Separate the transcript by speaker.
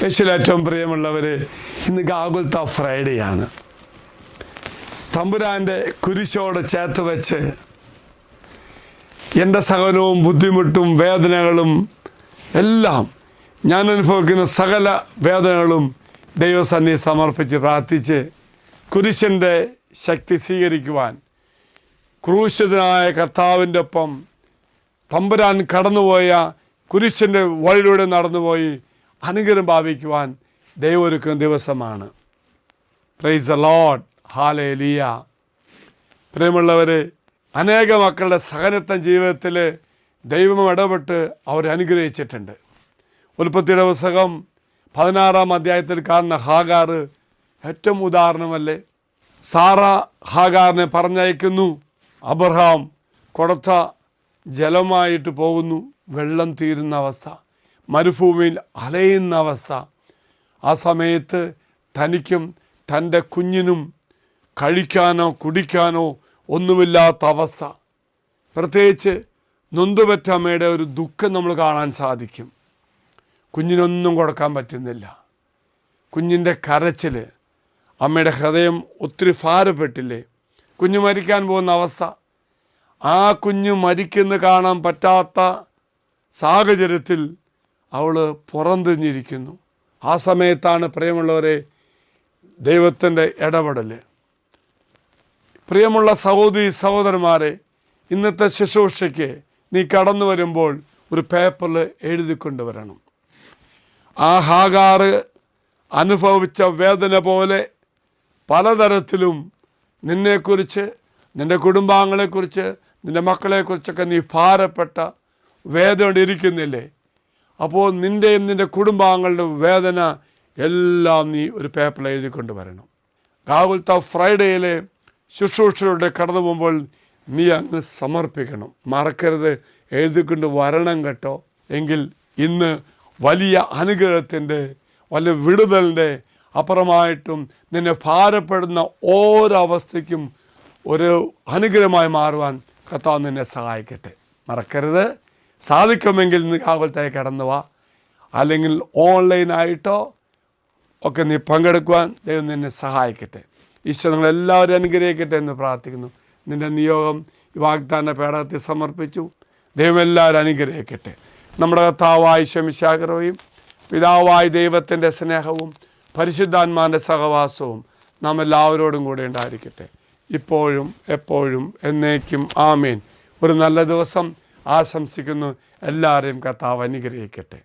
Speaker 1: യേശുവിൽ ഏറ്റവും പ്രിയമുള്ളവർ, ഇന്ന് ഗാഗുൽത്ത ഫ്രൈഡേ ആണ്. തമ്പുരാൻ്റെ കുരിശോട് ചേർത്ത് വെച്ച് എൻ്റെ സഹനവും ബുദ്ധിമുട്ടും വേദനകളും എല്ലാം, ഞാൻ അനുഭവിക്കുന്ന സകല വേദനകളും ദൈവസന്നിധി സമർപ്പിച്ച് പ്രാർത്ഥിച്ച് കുരിശിൻ്റെ ശക്തി സ്വീകരിക്കുവാൻ, ക്രൂശിതനായ കർത്താവിൻ്റെ ഒപ്പം തമ്പുരാൻ കടന്നുപോയ കുരിശിൻ്റെ വഴിയിലൂടെ നടന്നുപോയി അനുഗ്രഹം ഭാവിക്കുവാൻ ദൈവം ഒരുക്കുന്ന ദിവസമാണ്. Praise the Lord, hallelujah. പ്രിയമുള്ളവർ, അനേക മക്കളുടെ സഹനത്വ ജീവിതത്തിൽ ദൈവം ഇടപെട്ട് അവരെ അനുഗ്രഹിച്ചിട്ടുണ്ട്. ഉൽപ്പത്തിയുടെ പുസ്തകം 16-ാം അധ്യായത്തിൽ കാണുന്ന ഹാഗാർ ഏറ്റവും ഉദാഹരണമല്ലേ. സാറ ഹാഗാറിനെ പറഞ്ഞയക്കുന്നു. അബ്രഹാം കൊടുത്ത ജലമായിട്ട് പോകുന്നു. വെള്ളം തീരുന്ന അവസ്ഥ, മരുഭൂമിയിൽ അലയുന്ന അവസ്ഥ. ആ സമയത്ത് തനിക്കും തൻ്റെ കുഞ്ഞിനും കഴിക്കാനോ കുടിക്കാനോ ഒന്നുമില്ലാത്ത അവസ്ഥ. പ്രത്യേകിച്ച് നൊന്തുപെറ്റ അമ്മയുടെ ഒരു ദുഃഖം നമ്മൾ കാണാൻ സാധിക്കും. കുഞ്ഞിനൊന്നും കൊടുക്കാൻ പറ്റുന്നില്ല. കുഞ്ഞിൻ്റെ കരച്ചിൽ, അമ്മയുടെ ഹൃദയം ഒത്തിരി ഭാരപ്പെട്ടില്ലേ. കുഞ്ഞ് മരിക്കാൻ പോകുന്ന അവസ്ഥ. ആ കുഞ്ഞ് മരിക്കുന്ന കാണാൻ പറ്റാത്ത സാഹചര്യത്തിൽ അവൾ പുറംതിരിഞ്ഞിരിക്കുന്നു. ആ സമയത്താണ് പ്രിയമുള്ളവരെ ദൈവത്തിൻ്റെ ഇടപെടൽ. പ്രിയമുള്ള സഹോദരന്മാരെ, ഇന്നത്തെ ശുശ്രൂഷയ്ക്ക് നീ കടന്നു വരുമ്പോൾ ഒരു പേപ്പറിൽ എഴുതിക്കൊണ്ടുവരണം. ആ ഹാഗാർ അനുഭവിച്ച വേദന പോലെ പലതരത്തിലും നിന്നെക്കുറിച്ച്, നിൻ്റെ കുടുംബാംഗങ്ങളെക്കുറിച്ച്, നിൻ്റെ മക്കളെക്കുറിച്ചൊക്കെ നീ ഭാരപ്പെട്ട വേദന ഇരിക്കുന്നില്ലേ. അപ്പോൾ നിൻ്റെയും നിൻ്റെ കുടുംബാംഗങ്ങളുടെ വേദന എല്ലാം നീ ഒരു പേപ്പറിൽ എഴുതിക്കൊണ്ട് വരണം. ഗാഗുൽത്ത ഫ്രൈഡേയിലെ ശുശ്രൂഷയിലൂടെ കടന്നു പോകുമ്പോൾ നീ അങ്ങ് സമർപ്പിക്കണം. മറക്കരുത്, എഴുതിക്കൊണ്ട് വരണം കേട്ടോ. എങ്കിൽ ഇന്ന് വലിയ അനുഗ്രഹത്തിൻ്റെ, വലിയ വിടുതലിൻ്റെ അപ്പുറമായിട്ടും നിന്നെ ഭാരപ്പെടുന്ന ഓരോ അവസ്ഥയ്ക്കും ഒരു അനുഗ്രഹമായി മാറുവാൻ കർത്താവ് നിന്നെ സഹായിക്കട്ടെ. മറക്കരുത്, സാധിക്കുമെങ്കിൽ നീ ഗാഗുൽത്തയിൽ കടന്നു വാ. അല്ലെങ്കിൽ ഓൺലൈനായിട്ടോ ഒക്കെ നീ പങ്കെടുക്കുവാൻ ദൈവം നിന്നെ സഹായിക്കട്ടെ. ഈശോ നിങ്ങളെല്ലാവരും അനുഗ്രഹിക്കട്ടെ എന്ന് പ്രാർത്ഥിക്കുന്നു. നിൻ്റെ നിയോഗം ഈ വാഗ്ദാന പേടകത്തിൽ സമർപ്പിച്ചു. ദൈവം എല്ലാവരും അനുഗ്രഹിക്കട്ടെ. നമ്മുടെ കർത്താവായ ഈശോ മിശിഹായും പിതാവായ ദൈവത്തിൻ്റെ സ്നേഹവും പരിശുദ്ധാത്മാവിൻ്റെ സഹവാസവും നാം എല്ലാവരോടും കൂടെ ഉണ്ടായിരിക്കട്ടെ, ഇപ്പോഴും എപ്പോഴും എന്നേക്കും. ആമേൻ. ഒരു നല്ല ദിവസം ആശംസിക്കുന്നു. എല്ലാവരെയും കർത്താവ് അനുഗ്രഹിക്കട്ടെ.